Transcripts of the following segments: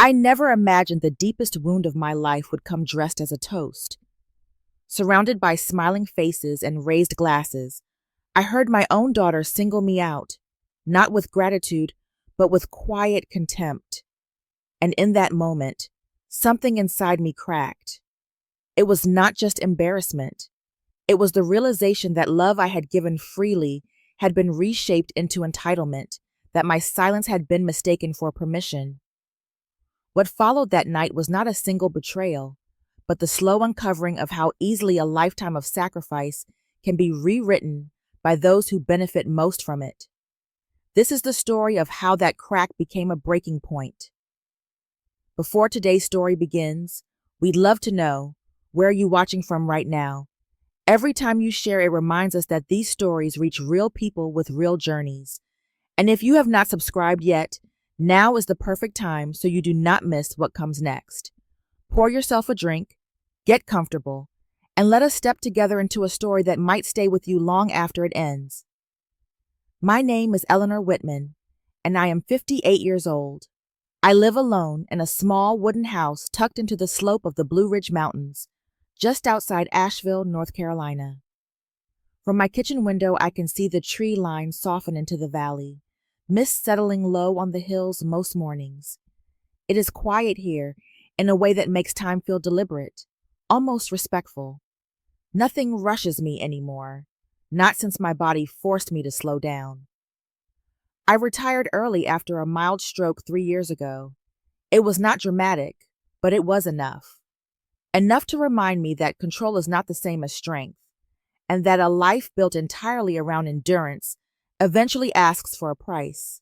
I never imagined the deepest wound of my life would come dressed as a toast. Surrounded by smiling faces and raised glasses, I heard my own daughter single me out, not with gratitude, but with quiet contempt. And in that moment, something inside me cracked. It was not just embarrassment. It was the realization that love I had given freely had been reshaped into entitlement, that my silence had been mistaken for permission. What followed that night was not a single betrayal, but the slow uncovering of how easily a lifetime of sacrifice can be rewritten by those who benefit most from it. This is the story of how that crack became a breaking point. Before today's story begins, we'd love to know, where are you watching from right now? Every time you share, it reminds us that these stories reach real people with real journeys. And if you have not subscribed yet, now is the perfect time so you do not miss what comes next. Pour yourself a drink, get comfortable, and let us step together into a story that might stay with you long after it ends. My name is Eleanor Whitman, and I am 58 years old. I live alone in a small wooden house tucked into the slope of the Blue Ridge Mountains, just outside Asheville, North Carolina. From my kitchen window, I can see the tree line soften into the valley, mist settling low on the hills most mornings. It is quiet here in a way that makes time feel deliberate, almost respectful. Nothing rushes me anymore, not since my body forced me to slow down. I retired early after a mild stroke 3 years ago. It was not dramatic, but it was enough. Enough to remind me that control is not the same as strength, and that a life built entirely around endurance eventually asks for a price.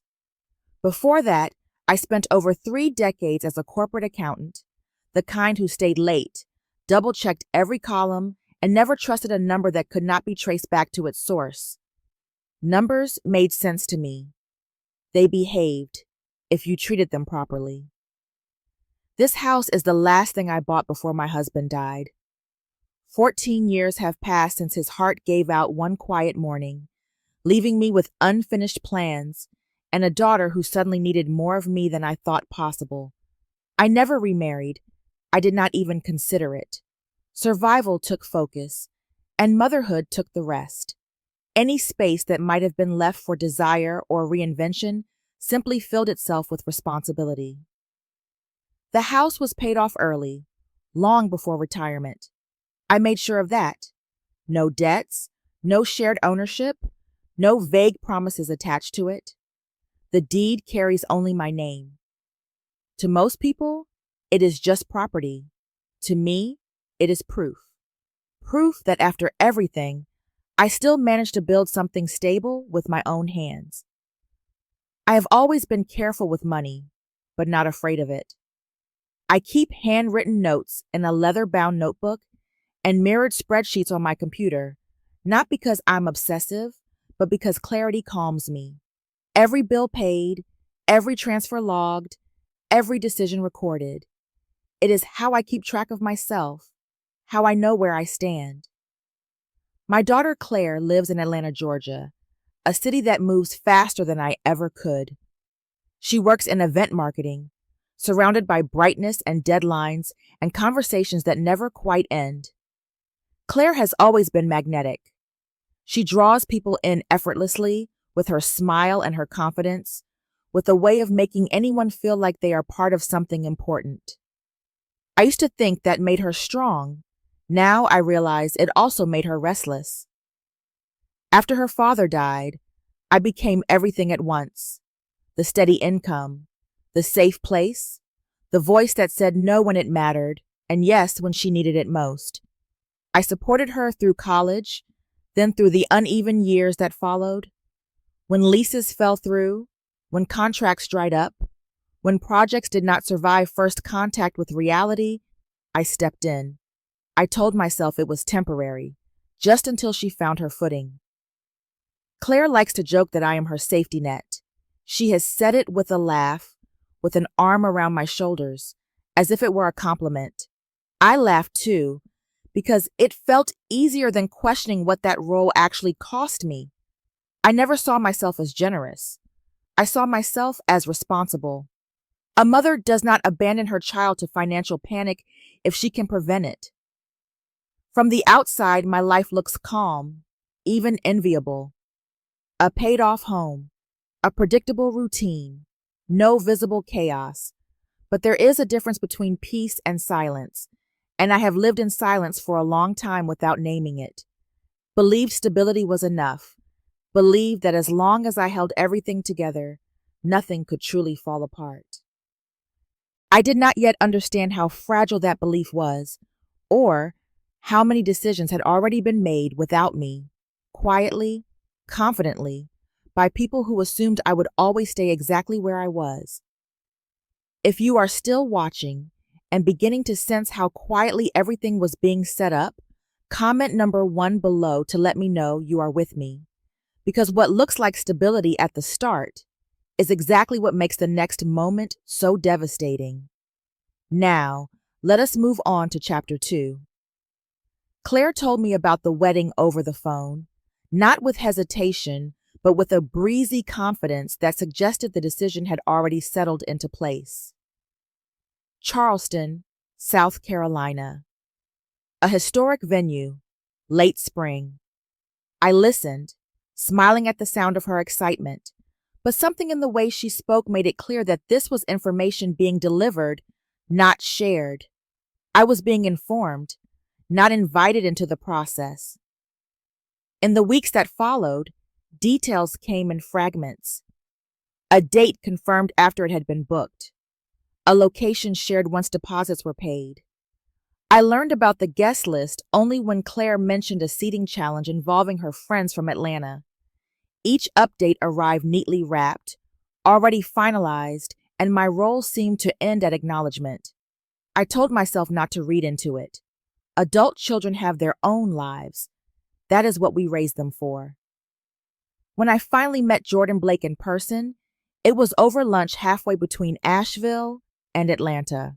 Before that, I spent over 3 decades as a corporate accountant, the kind who stayed late, double-checked every column, and never trusted a number that could not be traced back to its source. Numbers made sense to me. They behaved, if you treated them properly. This house is the last thing I bought before my husband died. 14 years have passed since his heart gave out one quiet morning, leaving me with unfinished plans and a daughter who suddenly needed more of me than I thought possible. I never remarried. I did not even consider it. Survival took focus, and motherhood took the rest. Any space that might have been left for desire or reinvention simply filled itself with responsibility. The house was paid off early, long before retirement. I made sure of that. No debts, no shared ownership, no vague promises attached to it. The deed carries only my name. To most people, it is just property. To me, it is proof. Proof that after everything, I still managed to build something stable with my own hands. I have always been careful with money, but not afraid of it. I keep handwritten notes in a leather-bound notebook and mirrored spreadsheets on my computer, not because I'm obsessive, but because clarity calms me. Every bill paid, every transfer logged, every decision recorded. It is how I keep track of myself, how I know where I stand. My daughter Claire lives in Atlanta, Georgia, a city that moves faster than I ever could. She works in event marketing, surrounded by brightness and deadlines and conversations that never quite end. Claire has always been magnetic. She draws people in effortlessly with her smile and her confidence, with a way of making anyone feel like they are part of something important. I used to think that made her strong. Now I realize it also made her restless. After her father died, I became everything at once: the steady income, the safe place, the voice that said no when it mattered, and yes when she needed it most. I supported her through college, then through the uneven years that followed. When leases fell through, when contracts dried up, when projects did not survive first contact with reality, I stepped in. I told myself it was temporary, just until she found her footing. Claire likes to joke that I am her safety net. She has said it with a laugh, with an arm around my shoulders, as if it were a compliment. I laughed too, because it felt easier than questioning what that role actually cost me. I never saw myself as generous. I saw myself as responsible. A mother does not abandon her child to financial panic if she can prevent it. From the outside, my life looks calm, even enviable. A paid-off home, a predictable routine, no visible chaos. But there is a difference between peace and silence, and I have lived in silence for a long time without naming it. Believed stability was enough. Believed that as long as I held everything together, nothing could truly fall apart. I did not yet understand how fragile that belief was, or how many decisions had already been made without me, quietly, confidently, by people who assumed I would always stay exactly where I was. If you are still watching and beginning to sense how quietly everything was being set up, comment number 1 below to let me know you are with me. Because what looks like stability at the start is exactly what makes the next moment so devastating. Now, let us move on to chapter 2. Claire told me about the wedding over the phone, not with hesitation, but with a breezy confidence that suggested the decision had already settled into place. Charleston, South Carolina. A historic venue, late spring. I listened, smiling at the sound of her excitement, but something in the way she spoke made it clear that this was information being delivered, not shared. I was being informed, not invited into the process. In the weeks that followed, details came in fragments. A date confirmed after it had been booked. A location shared once deposits were paid. I learned about the guest list only when Claire mentioned a seating challenge involving her friends from Atlanta. Each update arrived neatly wrapped, already finalized, and my role seemed to end at acknowledgement. I told myself not to read into it. Adult children have their own lives. That is what we raise them for. When I finally met Jordan Blake in person, it was over lunch halfway between Asheville and Atlanta.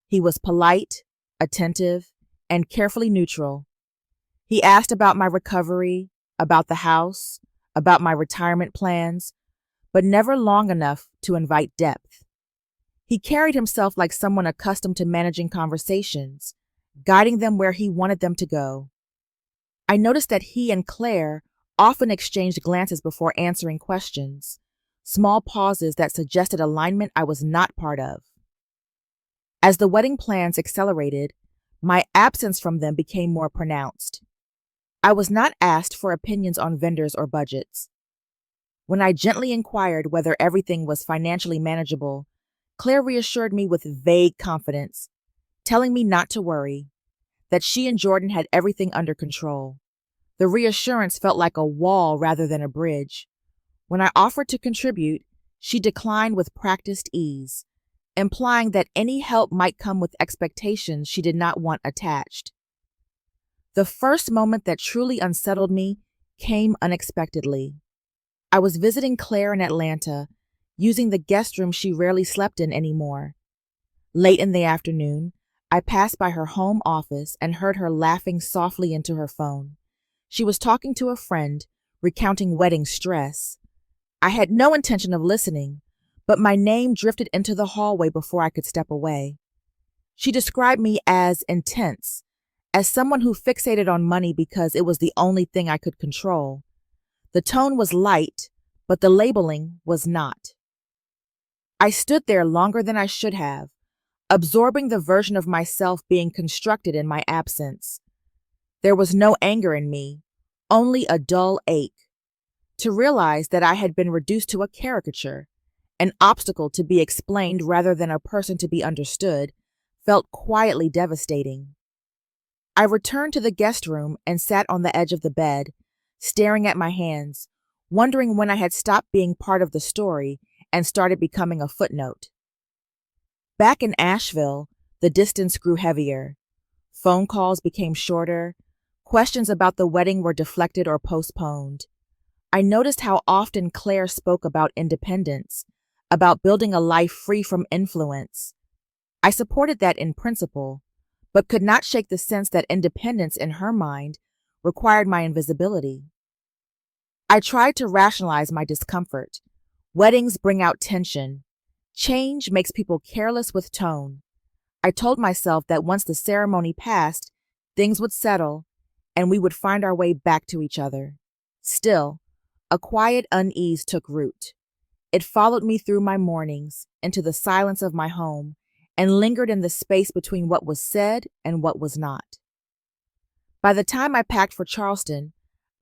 He was polite, attentive, and carefully neutral. He asked about my recovery, about the house, about my retirement plans, but never long enough to invite depth. He carried himself like someone accustomed to managing conversations, guiding them where he wanted them to go. I noticed that he and Claire often exchanged glances before answering questions, small pauses that suggested alignment I was not part of. As the wedding plans accelerated, my absence from them became more pronounced. I was not asked for opinions on vendors or budgets. When I gently inquired whether everything was financially manageable, Claire reassured me with vague confidence, telling me not to worry, that she and Jordan had everything under control. The reassurance felt like a wall rather than a bridge. When I offered to contribute, she declined with practiced ease, implying that any help might come with expectations she did not want attached. The first moment that truly unsettled me came unexpectedly. I was visiting Claire in Atlanta, using the guest room she rarely slept in anymore. Late in the afternoon, I passed by her home office and heard her laughing softly into her phone. She was talking to a friend, recounting wedding stress. I had no intention of listening, but my name drifted into the hallway before I could step away. She described me as intense, as someone who fixated on money because it was the only thing I could control. The tone was light, but the labeling was not. I stood there longer than I should have, absorbing the version of myself being constructed in my absence. There was no anger in me, only a dull ache. To realize that I had been reduced to a caricature, an obstacle to be explained rather than a person to be understood, felt quietly devastating. I returned to the guest room and sat on the edge of the bed, staring at my hands, wondering when I had stopped being part of the story and started becoming a footnote. Back in Asheville, the distance grew heavier. Phone calls became shorter. Questions about the wedding were deflected or postponed. I noticed how often Claire spoke about independence, about building a life free from influence. I supported that in principle, but could not shake the sense that independence in her mind required my invisibility. I tried to rationalize my discomfort. Weddings bring out tension. Change makes people careless with tone. I told myself that once the ceremony passed, things would settle and we would find our way back to each other. Still, a quiet unease took root. It followed me through my mornings, into the silence of my home, and lingered in the space between what was said and what was not. By the time I packed for Charleston,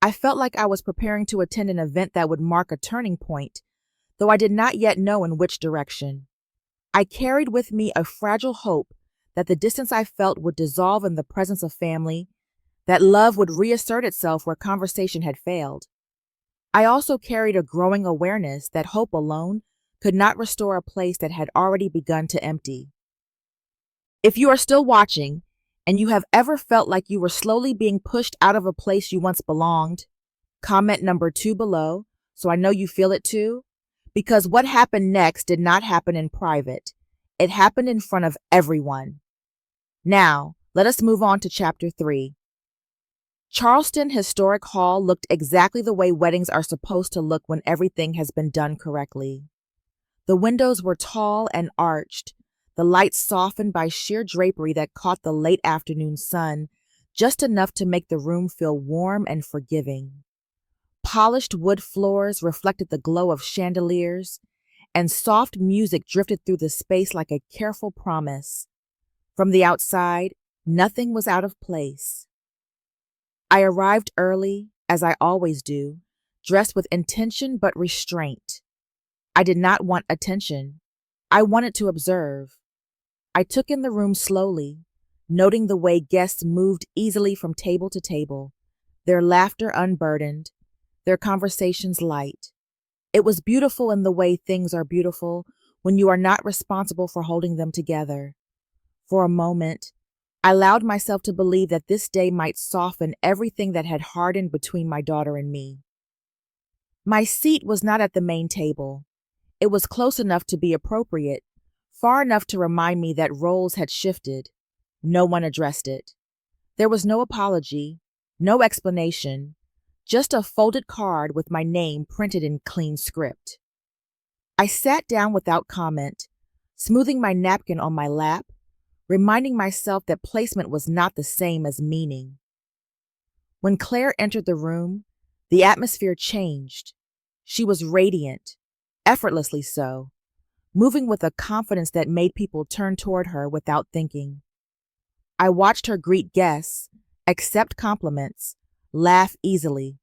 I felt like I was preparing to attend an event that would mark a turning point, though I did not yet know in which direction. I carried with me a fragile hope that the distance I felt would dissolve in the presence of family, that love would reassert itself where conversation had failed. I also carried a growing awareness that hope alone could not restore a place that had already begun to empty. If you are still watching, and you have ever felt like you were slowly being pushed out of a place you once belonged, comment number 2 below so I know you feel it too. Because what happened next did not happen in private. It happened in front of everyone. Now, let us move on to Chapter 3. Charleston Historic Hall looked exactly the way weddings are supposed to look when everything has been done correctly. The windows were tall and arched, the lights softened by sheer drapery that caught the late afternoon sun, just enough to make the room feel warm and forgiving. Polished wood floors reflected the glow of chandeliers, and soft music drifted through the space like a careful promise. From the outside, nothing was out of place. I arrived early, as I always do, dressed with intention but restraint. I did not want attention. I wanted to observe. I took in the room slowly, noting the way guests moved easily from table to table, their laughter unburdened, their conversations light. It was beautiful in the way things are beautiful when you are not responsible for holding them together. For a moment, I allowed myself to believe that this day might soften everything that had hardened between my daughter and me. My seat was not at the main table. It was close enough to be appropriate, far enough to remind me that roles had shifted. No one addressed it. There was no apology, no explanation, just a folded card with my name printed in clean script. I sat down without comment, smoothing my napkin on my lap, reminding myself that placement was not the same as meaning. When Claire entered the room, the atmosphere changed. She was radiant, effortlessly so, moving with a confidence that made people turn toward her without thinking. I watched her greet guests, accept compliments, laugh easily.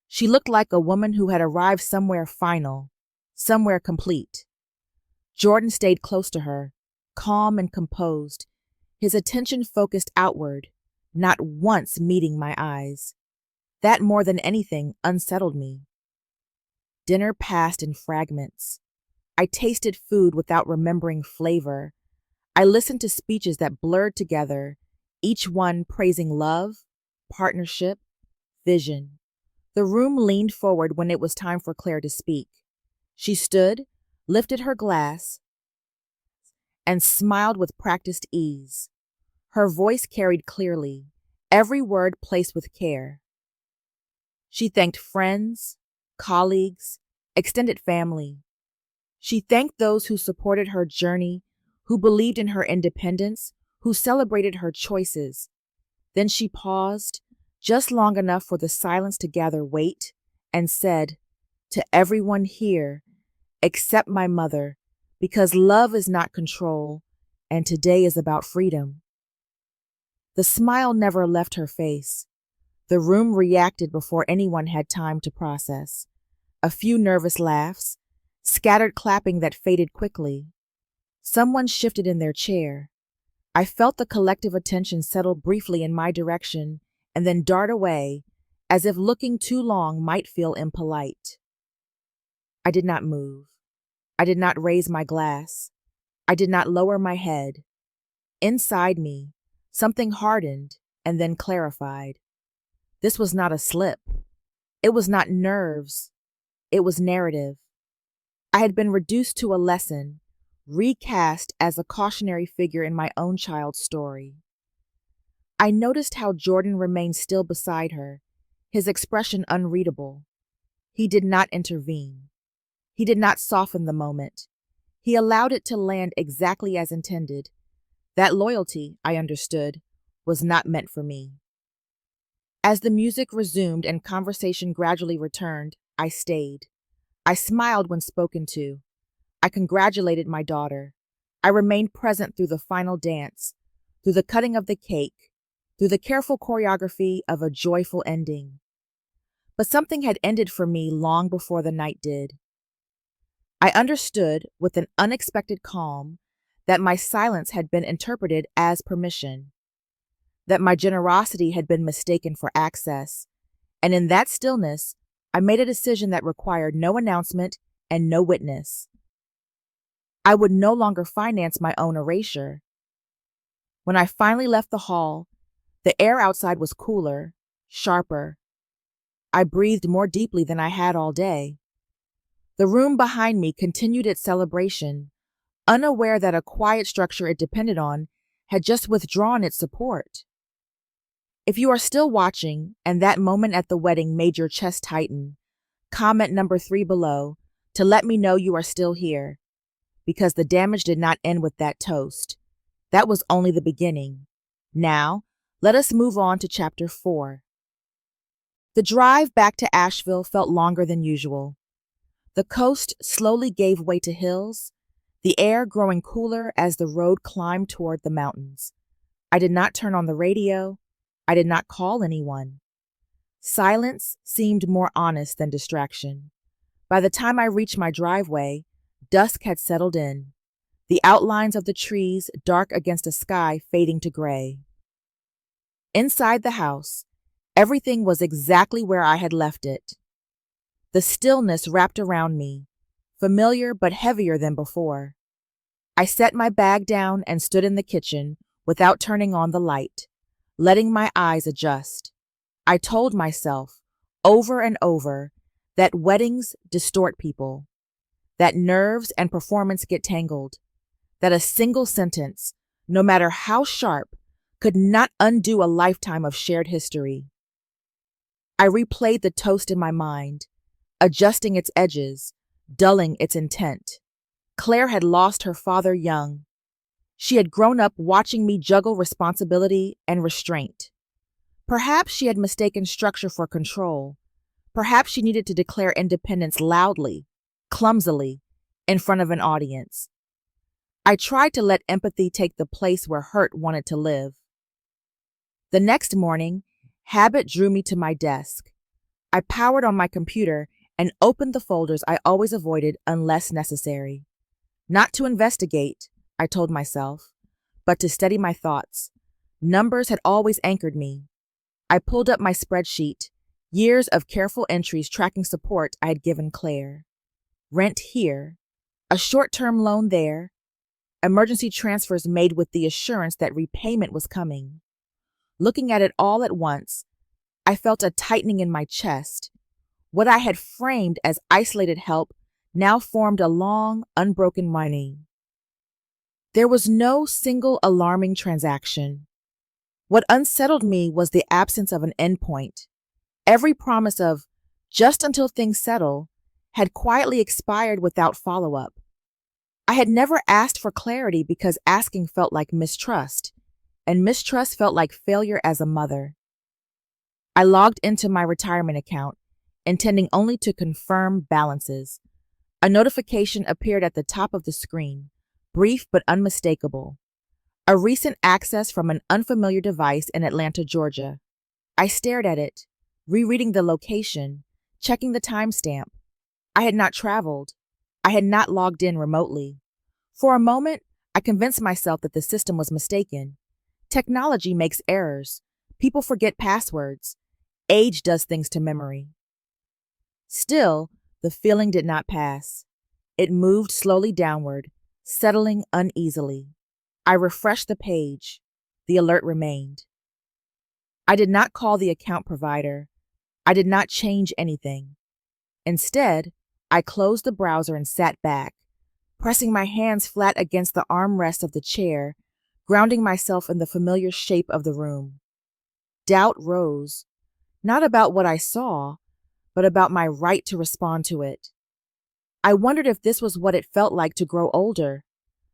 She looked like a woman who had arrived somewhere final, somewhere complete. Jordan stayed close to her, calm and composed, his attention focused outward, not once meeting my eyes. That more than anything unsettled me. Dinner passed in fragments. I tasted food without remembering flavor. I listened to speeches that blurred together, each one praising love, partnership, vision. The room leaned forward when it was time for Claire to speak. She stood, lifted her glass, and smiled with practiced ease. Her voice carried clearly, every word placed with care. She thanked friends, colleagues, extended family. She thanked those who supported her journey, who believed in her independence, who celebrated her choices. Then she paused, just long enough for the silence to gather weight, and said, "To everyone here, except my mother, because love is not control, and today is about freedom." The smile never left her face. The room reacted before anyone had time to process. A few nervous laughs, scattered clapping that faded quickly. Someone shifted in their chair. I felt the collective attention settle briefly in my direction and then dart away, as if looking too long might feel impolite. I did not move. I did not raise my glass. I did not lower my head. Inside me, something hardened and then clarified. This was not a slip. It was not nerves. It was narrative. I had been reduced to a lesson, recast as a cautionary figure in my own child's story. I noticed how Jordan remained still beside her, his expression unreadable. He did not intervene. He did not soften the moment. He allowed it to land exactly as intended. That loyalty, I understood, was not meant for me. As the music resumed and conversation gradually returned, I stayed. I smiled when spoken to. I congratulated my daughter. I remained present through the final dance, through the cutting of the cake, through the careful choreography of a joyful ending. But something had ended for me long before the night did. I understood, with an unexpected calm, that my silence had been interpreted as permission, that my generosity had been mistaken for access, and in that stillness, I made a decision that required no announcement and no witness. I would no longer finance my own erasure. When I finally left the hall, the air outside was cooler, sharper. I breathed more deeply than I had all day. The room behind me continued its celebration, unaware that a quiet structure it depended on had just withdrawn its support. If you are still watching and that moment at the wedding made your chest tighten, comment number 3 below to let me know you are still here, because the damage did not end with that toast. That was only the beginning. Now, let us move on to chapter 4. The drive back to Asheville felt longer than usual. The coast slowly gave way to hills, the air growing cooler as the road climbed toward the mountains. I did not turn on the radio. I did not call anyone. Silence seemed more honest than distraction. By the time I reached my driveway, dusk had settled in, the outlines of the trees dark against a sky fading to gray. Inside the house, everything was exactly where I had left it. The stillness wrapped around me, familiar but heavier than before. I set my bag down and stood in the kitchen without turning on the light, letting my eyes adjust. I told myself, over and over, that weddings distort people, that nerves and performance get tangled, that a single sentence, no matter how sharp, could not undo a lifetime of shared history. I replayed the toast in my mind, adjusting its edges, dulling its intent. Claire had lost her father young. She had grown up watching me juggle responsibility and restraint. Perhaps she had mistaken structure for control. Perhaps she needed to declare independence loudly, clumsily, in front of an audience. I tried to let empathy take the place where hurt wanted to live. The next morning, habit drew me to my desk. I powered on my computer and opened the folders I always avoided unless necessary. Not to investigate, I told myself, but to steady my thoughts. Numbers had always anchored me. I pulled up my spreadsheet, years of careful entries tracking support I had given Claire. Rent here, a short-term loan there, emergency transfers made with the assurance that repayment was coming. Looking at it all at once, I felt a tightening in my chest. What I had framed as isolated help now formed a long, unbroken whining. There was no single alarming transaction. What unsettled me was the absence of an endpoint. Every promise of just until things settle had quietly expired without follow-up. I had never asked for clarity because asking felt like mistrust, and mistrust felt like failure as a mother. I logged into my retirement account, intending only to confirm balances. A notification appeared at the top of the screen, brief but unmistakable. A recent access from an unfamiliar device in Atlanta, Georgia. I stared at it, rereading the location, checking the timestamp. I had not traveled. I had not logged in remotely. For a moment, I convinced myself that the system was mistaken. Technology makes errors. People forget passwords. Age does things to memory. Still, the feeling did not pass. It moved slowly downward, settling uneasily. I refreshed the page. The alert remained. I did not call the account provider. I did not change anything. Instead, I closed the browser and sat back, pressing my hands flat against the armrest of the chair, grounding myself in the familiar shape of the room. Doubt rose, not about what I saw, but about my right to respond to it. I wondered if this was what it felt like to grow older,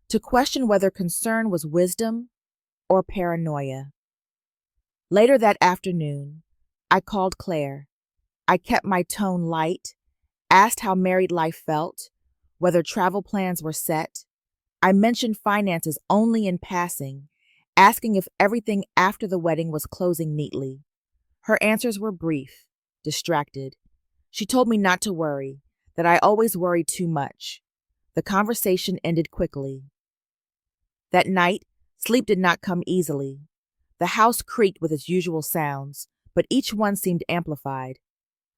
to question whether concern was wisdom or paranoia. Later that afternoon, I called Claire. I kept my tone light, asked how married life felt, whether travel plans were set. I mentioned finances only in passing, asking if everything after the wedding was closing neatly. Her answers were brief, distracted. She told me not to worry, that I always worried too much. The conversation ended quickly. That night, sleep did not come easily. The house creaked with its usual sounds, but each one seemed amplified.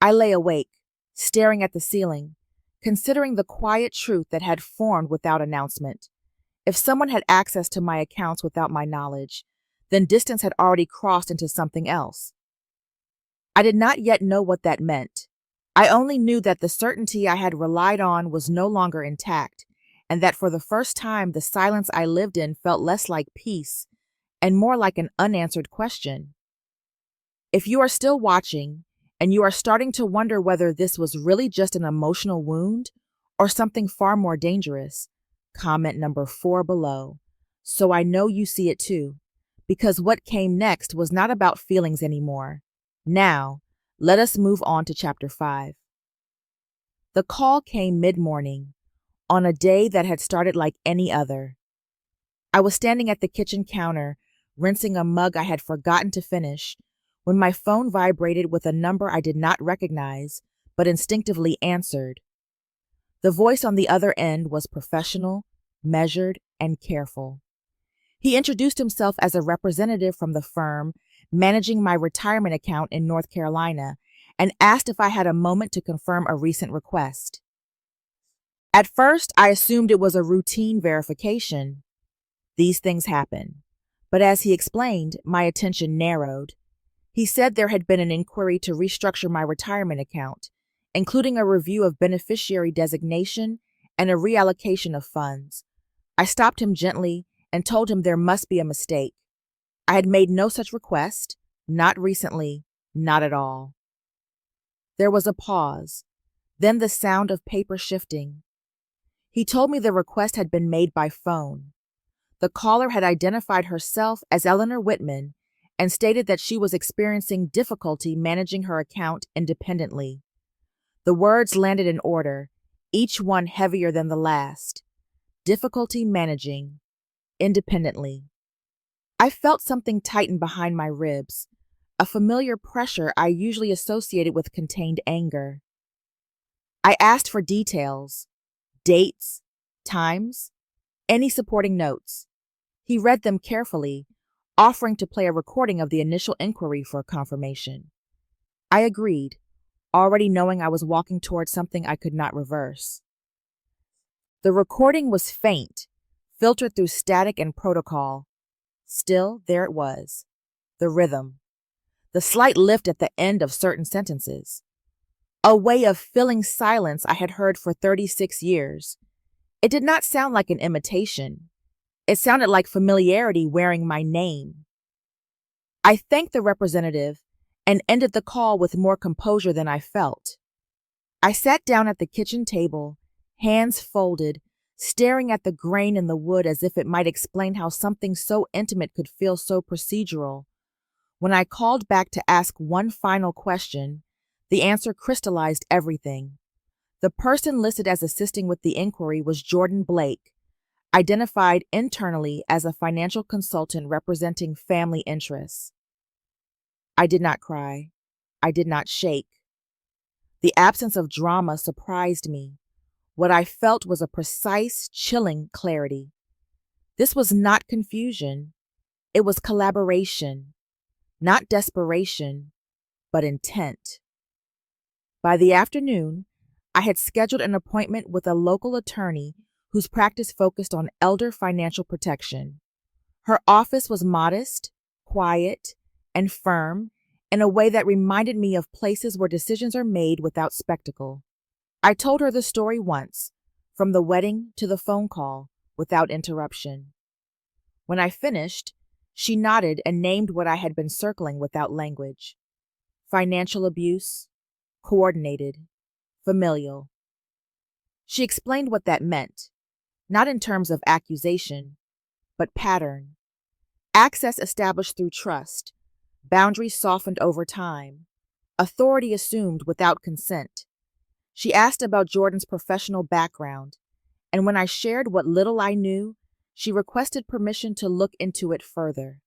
I lay awake, staring at the ceiling, considering the quiet truth that had formed without announcement. If someone had access to my accounts without my knowledge, then distance had already crossed into something else. I did not yet know what that meant. I only knew that the certainty I had relied on was no longer intact, and that for the first time the silence I lived in felt less like peace and more like an unanswered question. If you are still watching, and you are starting to wonder whether this was really just an emotional wound or something far more dangerous, comment number 4 below, so I know you see it too, because what came next was not about feelings anymore. Now, let us move on to chapter 5. The call came mid-morning, on a day that had started like any other. I was standing at the kitchen counter, rinsing a mug I had forgotten to finish, when my phone vibrated with a number I did not recognize, but instinctively answered. The voice on the other end was professional, measured, and careful. He introduced himself as a representative from the firm managing my retirement account in North Carolina and asked if I had a moment to confirm a recent request. At first, I assumed it was a routine verification. These things happen. But as he explained, my attention narrowed. He said there had been an inquiry to restructure my retirement account, including a review of beneficiary designation and a reallocation of funds. I stopped him gently and told him there must be a mistake. I had made no such request, not recently, not at all. There was a pause, then the sound of paper shifting. He told me the request had been made by phone. The caller had identified herself as Eleanor Whitman and stated that she was experiencing difficulty managing her account independently. The words landed in order, each one heavier than the last. Difficulty managing independently. I felt something tighten behind my ribs, a familiar pressure I usually associated with contained anger. I asked for details, dates, times, any supporting notes. He read them carefully, offering to play a recording of the initial inquiry for confirmation. I agreed, already knowing I was walking towards something I could not reverse. The recording was faint, filtered through static and protocol. Still, there it was. The rhythm. The slight lift at the end of certain sentences. A way of filling silence I had heard for 36 years. It did not sound like an imitation. It sounded like familiarity wearing my name. I thanked the representative and ended the call with more composure than I felt. I sat down at the kitchen table, hands folded, staring at the grain in the wood as if it might explain how something so intimate could feel so procedural. When I called back to ask one final question, the answer crystallized everything. The person listed as assisting with the inquiry was Jordan Blake, identified internally as a financial consultant representing family interests. I did not cry. I did not shake. The absence of drama surprised me. What I felt was a precise, chilling clarity. This was not confusion. It was collaboration, not desperation, but intent. By the afternoon, I had scheduled an appointment with a local attorney whose practice focused on elder financial protection. Her office was modest, quiet, and firm in a way that reminded me of places where decisions are made without spectacle. I told her the story once, from the wedding to the phone call, without interruption. When I finished, she nodded and named what I had been circling without language. Financial abuse, coordinated, familial. She explained what that meant, not in terms of accusation, but pattern. Access established through trust, boundaries softened over time, authority assumed without consent. She asked about Jordan's professional background, and when I shared what little I knew, she requested permission to look into it further.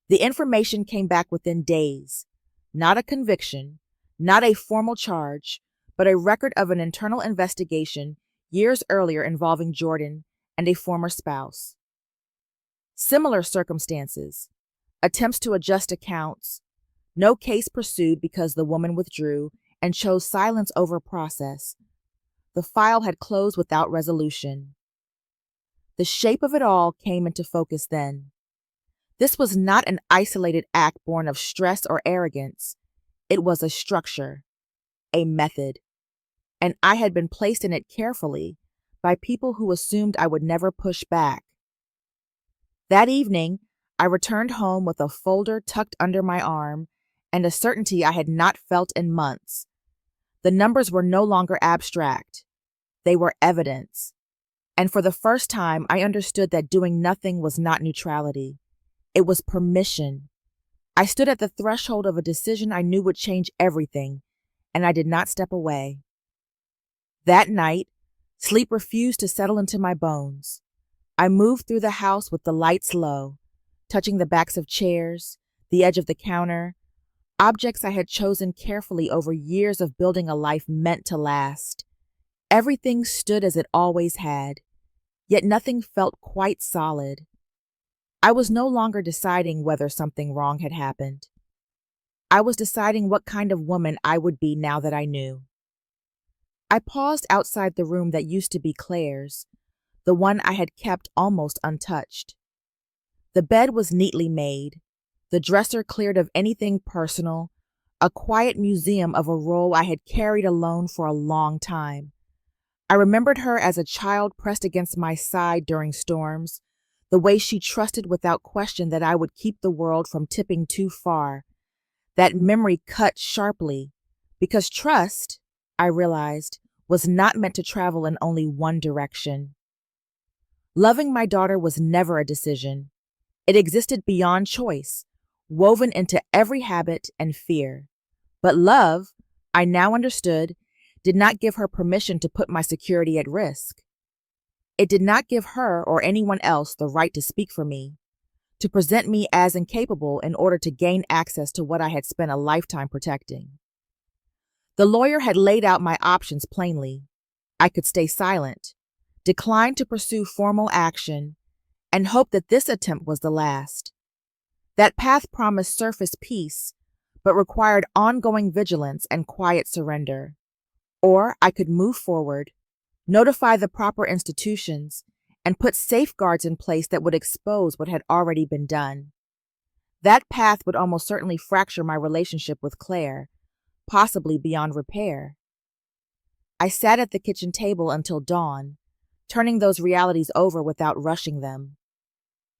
The information came back within days, not a conviction, not a formal charge, but a record of an internal investigation years earlier involving Jordan and a former spouse. Similar circumstances, attempts to adjust accounts, no case pursued because the woman withdrew and chose silence over process. The file had closed without resolution. The shape of it all came into focus then. This was not an isolated act born of stress or arrogance. It was a structure, a method, and I had been placed in it carefully by people who assumed I would never push back. That evening, I returned home with a folder tucked under my arm and a certainty I had not felt in months. The numbers were no longer abstract. They were evidence. And for the first time, I understood that doing nothing was not neutrality. It was permission. I stood at the threshold of a decision I knew would change everything, and I did not step away. That night, sleep refused to settle into my bones. I moved through the house with the lights low, touching the backs of chairs, the edge of the counter, objects I had chosen carefully over years of building a life meant to last. Everything stood as it always had, yet nothing felt quite solid. I was no longer deciding whether something wrong had happened. I was deciding what kind of woman I would be now that I knew. I paused outside the room that used to be Claire's, the one I had kept almost untouched. The bed was neatly made, the dresser cleared of anything personal, a quiet museum of a role I had carried alone for a long time. I remembered her as a child pressed against my side during storms, the way she trusted without question that I would keep the world from tipping too far. That memory cut sharply, because trust, I realized, was not meant to travel in only one direction. Loving my daughter was never a decision. It existed beyond choice, woven into every habit and fear. But love, I now understood, did not give her permission to put my security at risk. It did not give her or anyone else the right to speak for me, to present me as incapable in order to gain access to what I had spent a lifetime protecting. The lawyer had laid out my options plainly. I could stay silent, decline to pursue formal action, and hope that this attempt was the last. That path promised surface peace, but required ongoing vigilance and quiet surrender. Or I could move forward, notify the proper institutions, and put safeguards in place that would expose what had already been done. That path would almost certainly fracture my relationship with Claire, possibly beyond repair. I sat at the kitchen table until dawn, turning those realities over without rushing them.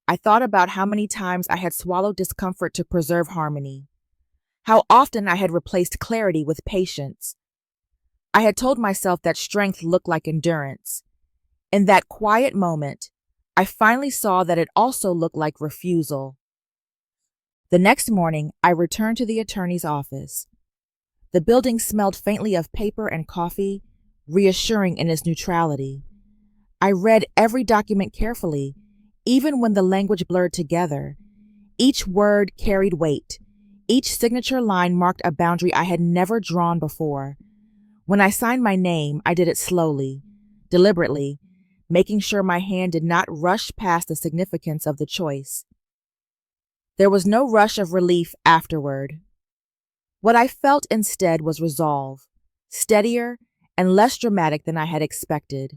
I thought about how many times I had swallowed discomfort to preserve harmony, how often I had replaced clarity with patience. I had told myself that strength looked like endurance. In that quiet moment, I finally saw that it also looked like refusal. The next morning, I returned to the attorney's office. The building smelled faintly of paper and coffee, reassuring in its neutrality. I read every document carefully, even when the language blurred together. Each word carried weight. Each signature line marked a boundary I had never drawn before. When I signed my name, I did it slowly, deliberately, making sure my hand did not rush past the significance of the choice. There was no rush of relief afterward. What I felt instead was resolve, steadier and less dramatic than I had expected.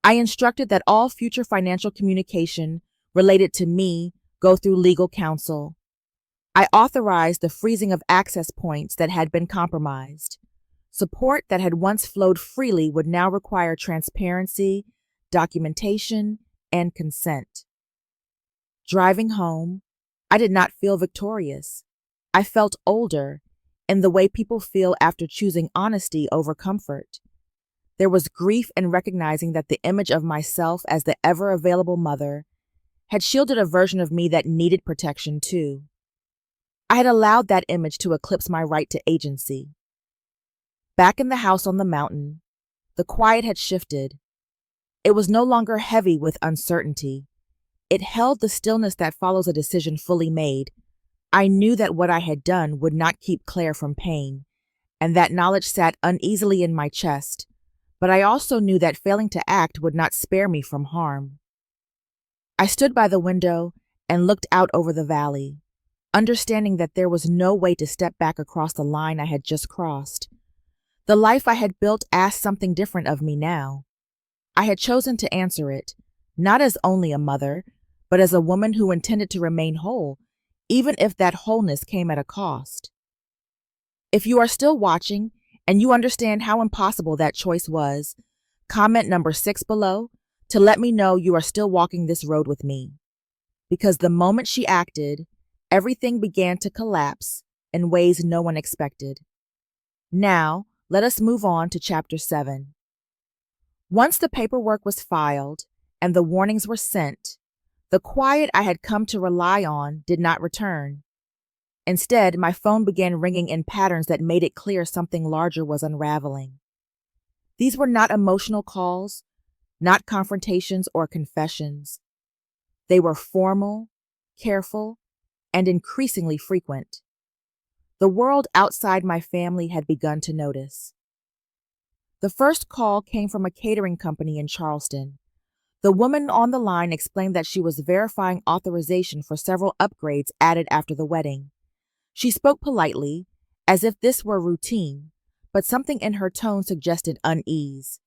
I instructed that all future financial communication related to me go through legal counsel. I authorized the freezing of access points that had been compromised. Support that had once flowed freely would now require transparency, documentation, and consent. Driving home, I did not feel victorious. I felt older, in the way people feel after choosing honesty over comfort. There was grief in recognizing that the image of myself as the ever-available mother had shielded a version of me that needed protection too. I had allowed that image to eclipse my right to agency. Back in the house on the mountain, the quiet had shifted. It was no longer heavy with uncertainty. It held the stillness that follows a decision fully made. I knew that what I had done would not keep Claire from pain, and that knowledge sat uneasily in my chest, but I also knew that failing to act would not spare me from harm. I stood by the window and looked out over the valley, understanding that there was no way to step back across the line I had just crossed. The life I had built asked something different of me now. I had chosen to answer it, not as only a mother, but as a woman who intended to remain whole, even if that wholeness came at a cost. If you are still watching and you understand how impossible that choice was, comment number 6 below to let me know you are still walking this road with me. Because the moment she acted, everything began to collapse in ways no one expected. Now, let us move on to Chapter 7. Once the paperwork was filed and the warnings were sent, the quiet I had come to rely on did not return. Instead, my phone began ringing in patterns that made it clear something larger was unraveling. These were not emotional calls, not confrontations or confessions. They were formal, careful, and increasingly frequent. The world outside my family had begun to notice. The first call came from a catering company in Charleston. The woman on the line explained that she was verifying authorization for several upgrades added after the wedding. She spoke politely, as if this were routine, but something in her tone suggested unease.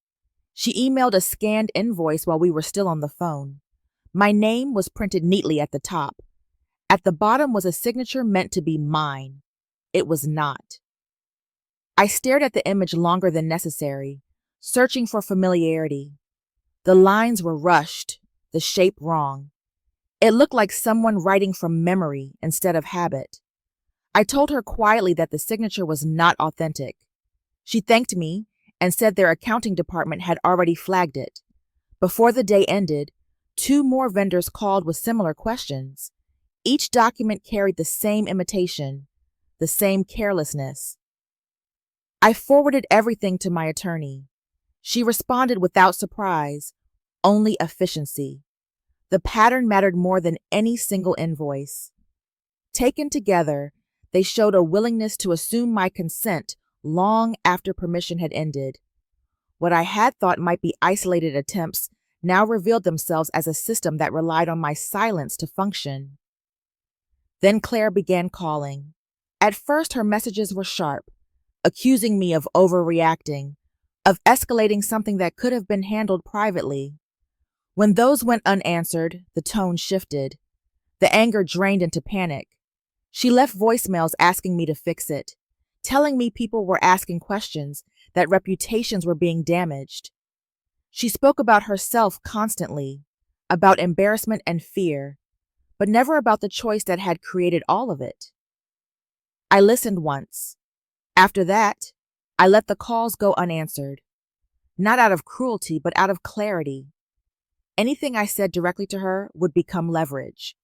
She emailed a scanned invoice while we were still on the phone. My name was printed neatly at the top. At the bottom was a signature meant to be mine. It was not. I stared at the image longer than necessary, searching for familiarity. The lines were rushed, the shape wrong. It looked like someone writing from memory instead of habit. I told her quietly that the signature was not authentic. She thanked me and said their accounting department had already flagged it. Before the day ended, 2 more vendors called with similar questions. Each document carried the same imitation, the same carelessness. I forwarded everything to my attorney. She responded without surprise, only efficiency. The pattern mattered more than any single invoice. Taken together, they showed a willingness to assume my consent long after permission had ended. What I had thought might be isolated attempts now revealed themselves as a system that relied on my silence to function. Then Claire began calling. At first, her messages were sharp, accusing me of overreacting, of escalating something that could have been handled privately. When those went unanswered, the tone shifted. The anger drained into panic. She left voicemails asking me to fix it, telling me people were asking questions, that reputations were being damaged. She spoke about herself constantly, about embarrassment and fear, but never about the choice that had created all of it. I listened once. After that, I let the calls go unanswered, not out of cruelty, but out of clarity. Anything I said directly to her would become leverage.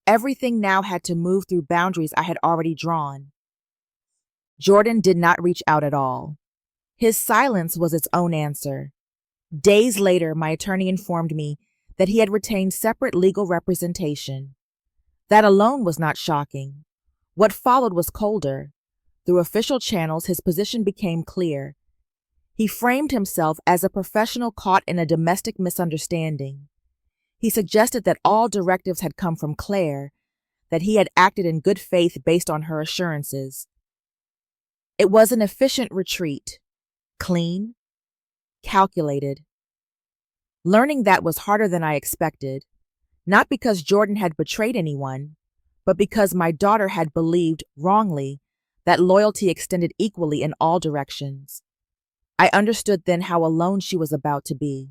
Everything now had to move through boundaries I had already drawn. Jordan did not reach out at all. His silence was its own answer. Days later, my attorney informed me that he had retained separate legal representation. That alone was not shocking. What followed was colder. Through official channels, his position became clear. He framed himself as a professional caught in a domestic misunderstanding. He suggested that all directives had come from Claire, that he had acted in good faith based on her assurances. It was an efficient retreat, clean, calculated. Learning that was harder than I expected, not because Jordan had betrayed anyone, but because my daughter had believed, wrongly, that loyalty extended equally in all directions. I understood then how alone she was about to be.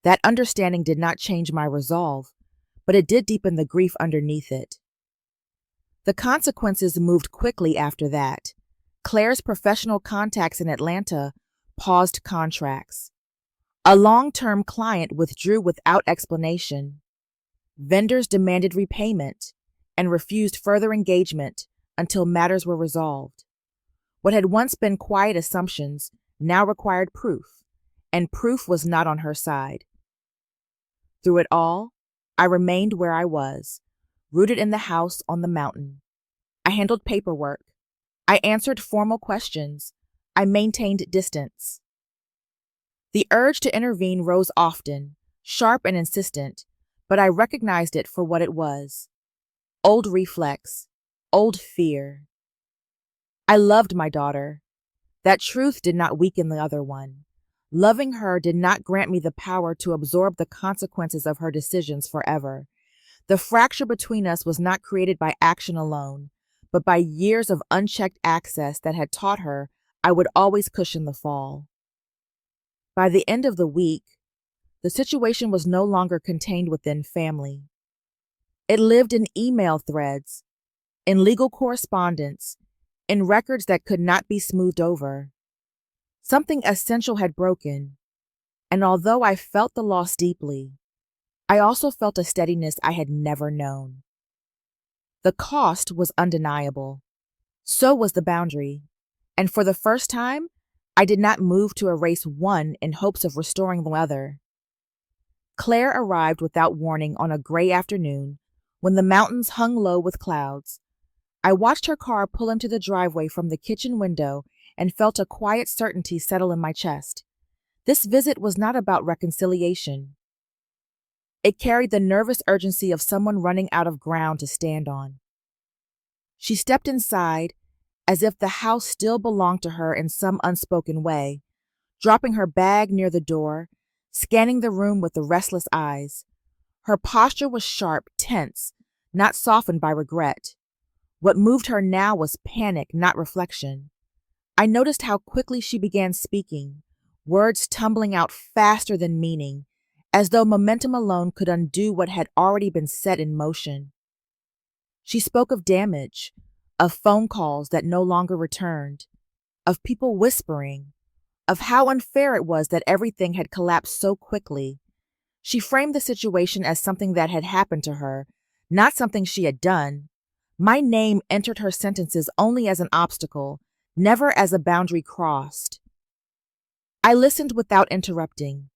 That understanding did not change my resolve, but it did deepen the grief underneath it. The consequences moved quickly after that. Claire's professional contacts in Atlanta paused contracts. A long-term client withdrew without explanation. Vendors demanded repayment and refused further engagement until matters were resolved. What had once been quiet assumptions now required proof, and proof was not on her side. Through it all, I remained where I was, rooted in the house on the mountain. I handled paperwork. I answered formal questions. I maintained distance. The urge to intervene rose often, sharp and insistent, but I recognized it for what it was. Old reflex, old fear. I loved my daughter. That truth did not weaken the other one. Loving her did not grant me the power to absorb the consequences of her decisions forever. The fracture between us was not created by action alone, but by years of unchecked access that had taught her I would always cushion the fall. By the end of the week, the situation was no longer contained within family. It lived in email threads, in legal correspondence, in records that could not be smoothed over. Something essential had broken, and although I felt the loss deeply, I also felt a steadiness I had never known. The cost was undeniable. So was the boundary, and for the first time, I did not move to erase one in hopes of restoring the other. Claire arrived without warning on a gray afternoon when the mountains hung low with clouds. I watched her car pull into the driveway from the kitchen window and felt a quiet certainty settle in my chest. This visit was not about reconciliation. It carried the nervous urgency of someone running out of ground to stand on. She stepped inside as if the house still belonged to her in some unspoken way, dropping her bag near the door, scanning the room with the restless eyes. Her posture was sharp, tense, not softened by regret. What moved her now was panic, not reflection. I noticed how quickly she began speaking, words tumbling out faster than meaning, as though momentum alone could undo what had already been set in motion. She spoke of damage, of phone calls that no longer returned, of people whispering, of how unfair it was that everything had collapsed so quickly. She framed the situation as something that had happened to her, not something she had done. My name entered her sentences only as an obstacle, never as a boundary crossed. I listened without interrupting,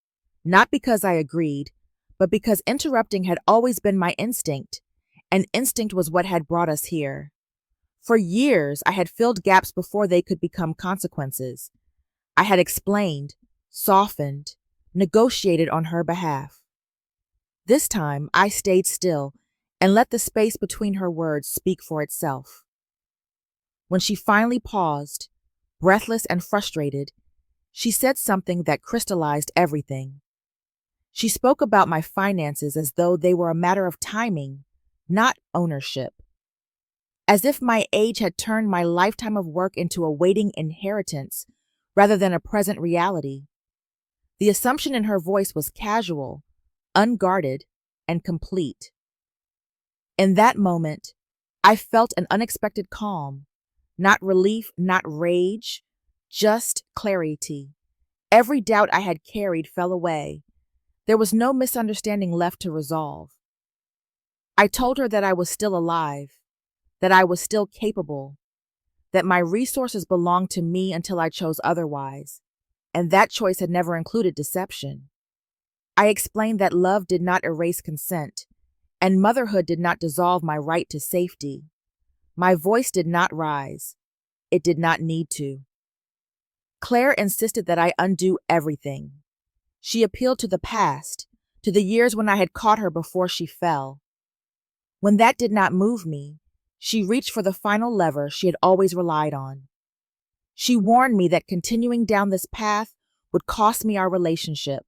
not because I agreed, but because interrupting had always been my instinct, and instinct was what had brought us here. For years, I had filled gaps before they could become consequences. I had explained, softened, negotiated on her behalf. This time, I stayed still and let the space between her words speak for itself. When she finally paused, breathless and frustrated, she said something that crystallized everything. She spoke about my finances as though they were a matter of timing, not ownership. As if my age had turned my lifetime of work into a waiting inheritance rather than a present reality. The assumption in her voice was casual, unguarded, and complete. In that moment, I felt an unexpected calm, not relief, not rage, just clarity. Every doubt I had carried fell away. There was no misunderstanding left to resolve. I told her that I was still alive, that I was still capable, that my resources belonged to me until I chose otherwise, and that choice had never included deception. I explained that love did not erase consent, and motherhood did not dissolve my right to safety. My voice did not rise. It did not need to. Claire insisted that I undo everything. She appealed to the past, to the years when I had caught her before she fell. When that did not move me, she reached for the final lever she had always relied on. She warned me that continuing down this path would cost me our relationship,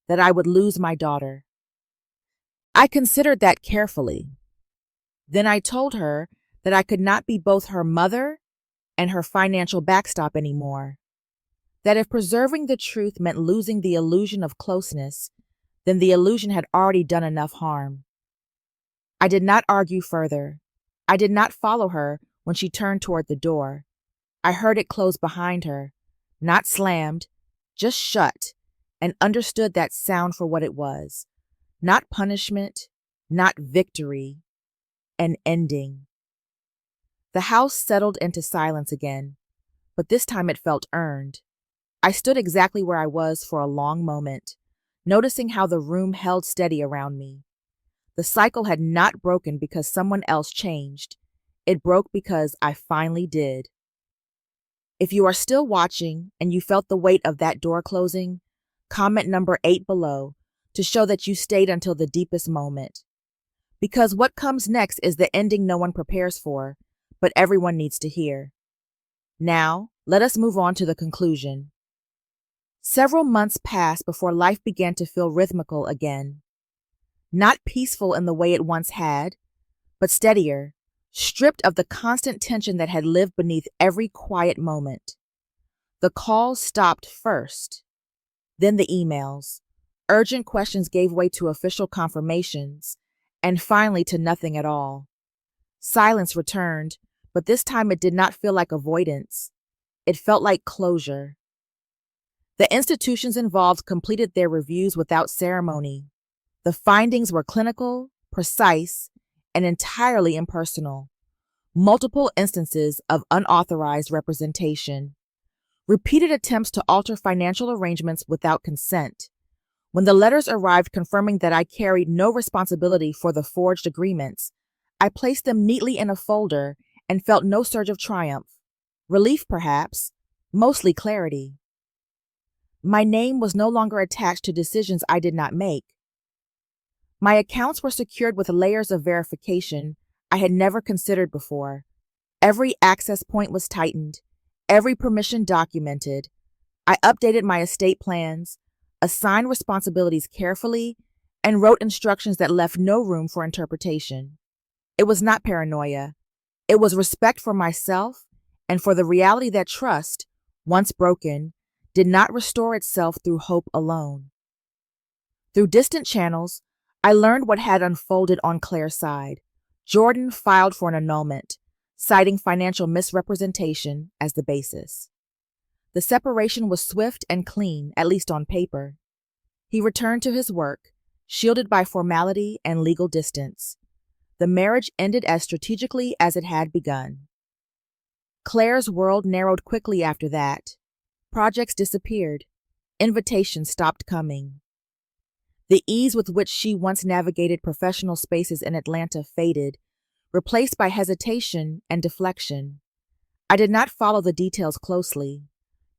that I would lose my daughter. I considered that carefully. Then I told her that I could not be both her mother and her financial backstop anymore, that if preserving the truth meant losing the illusion of closeness, then the illusion had already done enough harm. I did not argue further. I did not follow her when she turned toward the door. I heard it close behind her, not slammed, just shut, and understood that sound for what it was. Not punishment, not victory, an ending. The house settled into silence again, but this time it felt earned. I stood exactly where I was for a long moment, noticing how the room held steady around me. The cycle had not broken because someone else changed. It broke because I finally did. If you are still watching and you felt the weight of that door closing, comment number 8 below to show that you stayed until the deepest moment. Because what comes next is the ending no one prepares for, but everyone needs to hear. Now, let us move on to the conclusion. Several months passed before life began to feel rhythmical again. Not peaceful in the way it once had, but steadier, stripped of the constant tension that had lived beneath every quiet moment. The calls stopped first, then the emails. Urgent questions gave way to official confirmations, and finally to nothing at all. Silence returned, but this time it did not feel like avoidance. It felt like closure. The institutions involved completed their reviews without ceremony. The findings were clinical, precise, and entirely impersonal. Multiple instances of unauthorized representation. Repeated attempts to alter financial arrangements without consent. When the letters arrived confirming that I carried no responsibility for the forged agreements, I placed them neatly in a folder and felt no surge of triumph. Relief, perhaps, mostly clarity. My name was no longer attached to decisions I did not make. My accounts were secured with layers of verification I had never considered before. Every access point was tightened, every permission documented. I updated my estate plans, assigned responsibilities carefully, and wrote instructions that left no room for interpretation. It was not paranoia. It was respect for myself and for the reality that trust, once broken, did not restore itself through hope alone. Through distant channels, I learned what had unfolded on Claire's side. Jordan filed for an annulment, citing financial misrepresentation as the basis. The separation was swift and clean, at least on paper. He returned to his work, shielded by formality and legal distance. The marriage ended as strategically as it had begun. Claire's world narrowed quickly after that. Projects disappeared. Invitations stopped coming. The ease with which she once navigated professional spaces in Atlanta faded, replaced by hesitation and deflection. I did not follow the details closely.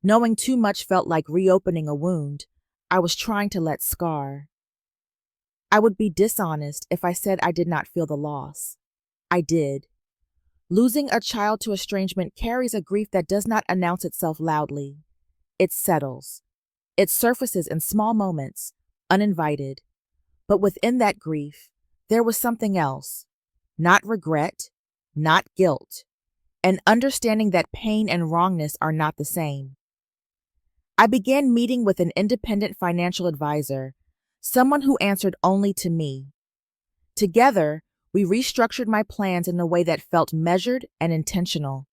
Knowing too much felt like reopening a wound I was trying to let scar. I would be dishonest if I said I did not feel the loss. I did. Losing a child to estrangement carries a grief that does not announce itself loudly. It settles. It surfaces in small moments, uninvited. But within that grief, there was something else. Not regret, not guilt. An understanding that pain and wrongness are not the same. I began meeting with an independent financial advisor, someone who answered only to me. Together, we restructured my plans in a way that felt measured and intentional.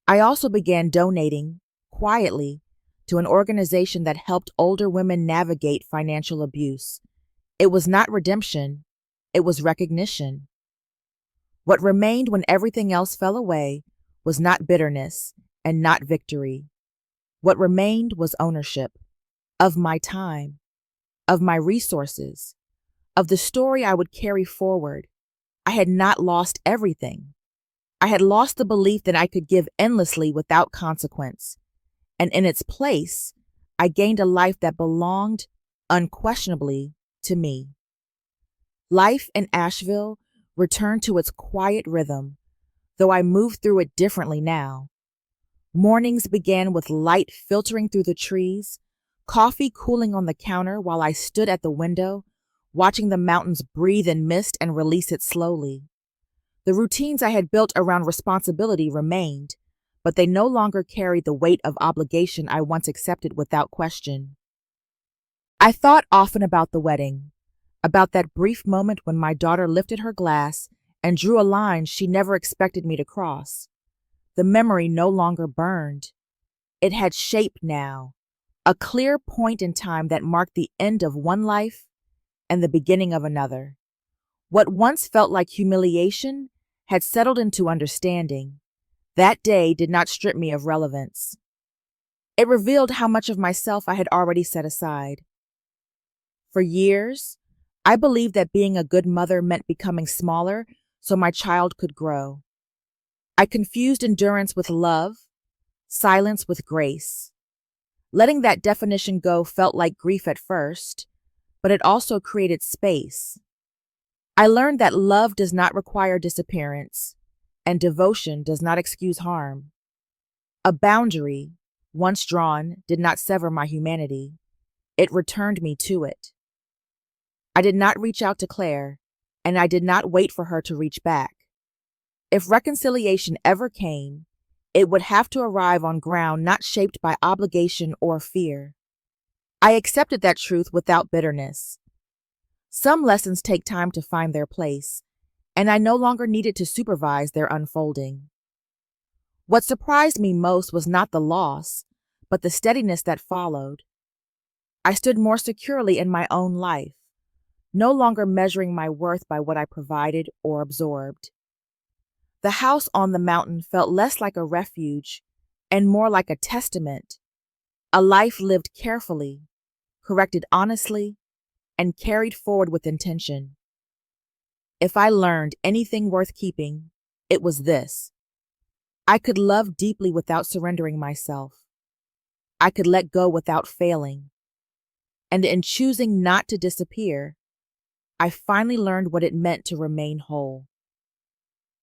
I also began donating, quietly, to an organization that helped older women navigate financial abuse. It was not redemption, it was recognition. What remained when everything else fell away was not bitterness and not victory. What remained was ownership of my time, of my resources, of the story I would carry forward. I had not lost everything. I had lost the belief that I could give endlessly without consequence. And in its place, I gained a life that belonged, unquestionably, to me. Life in Asheville returned to its quiet rhythm, though I moved through it differently now. Mornings began with light filtering through the trees, coffee cooling on the counter while I stood at the window, watching the mountains breathe in mist and release it slowly. The routines I had built around responsibility remained, but they no longer carried the weight of obligation I once accepted without question. I thought often about the wedding, about that brief moment when my daughter lifted her glass and drew a line she never expected me to cross. The memory no longer burned. It had shape now, a clear point in time that marked the end of one life and the beginning of another. What once felt like humiliation had settled into understanding. That day did not strip me of relevance. It revealed how much of myself I had already set aside. For years, I believed that being a good mother meant becoming smaller so my child could grow. I confused endurance with love, silence with grace. Letting that definition go felt like grief at first, but it also created space. I learned that love does not require disappearance, and devotion does not excuse harm. A boundary, once drawn, did not sever my humanity. It returned me to it. I did not reach out to Claire, and I did not wait for her to reach back. If reconciliation ever came, it would have to arrive on ground not shaped by obligation or fear. I accepted that truth without bitterness. Some lessons take time to find their place, and I no longer needed to supervise their unfolding. What surprised me most was not the loss, but the steadiness that followed. I stood more securely in my own life, no longer measuring my worth by what I provided or absorbed. The house on the mountain felt less like a refuge and more like a testament, a life lived carefully, corrected honestly, and carried forward with intention. If I learned anything worth keeping, it was this. I could love deeply without surrendering myself. I could let go without failing. And in choosing not to disappear, I finally learned what it meant to remain whole.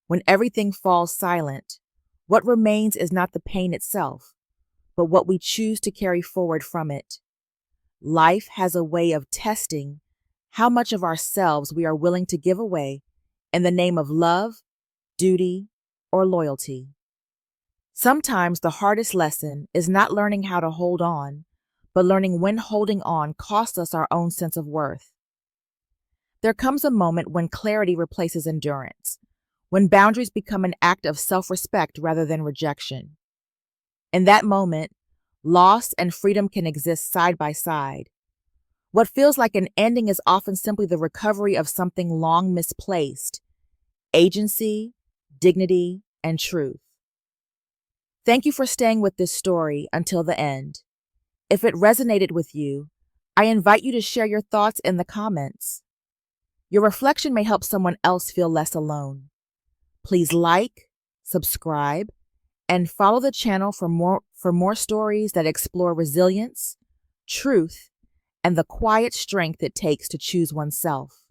When everything falls silent, what remains is not the pain itself, but what we choose to carry forward from it. Life has a way of testing how much of ourselves we are willing to give away in the name of love, duty, or loyalty. Sometimes the hardest lesson is not learning how to hold on, but learning when holding on costs us our own sense of worth. There comes a moment when clarity replaces endurance, when boundaries become an act of self-respect rather than rejection. In that moment, loss and freedom can exist side by side. What feels like an ending is often simply the recovery of something long misplaced: agency, dignity, and truth. Thank you for staying with this story until the end. If it resonated with you, I invite you to share your thoughts in the comments. Your reflection may help someone else feel less alone. Please like, subscribe, and follow the channel for more stories that explore resilience, truth, and the quiet strength it takes to choose oneself.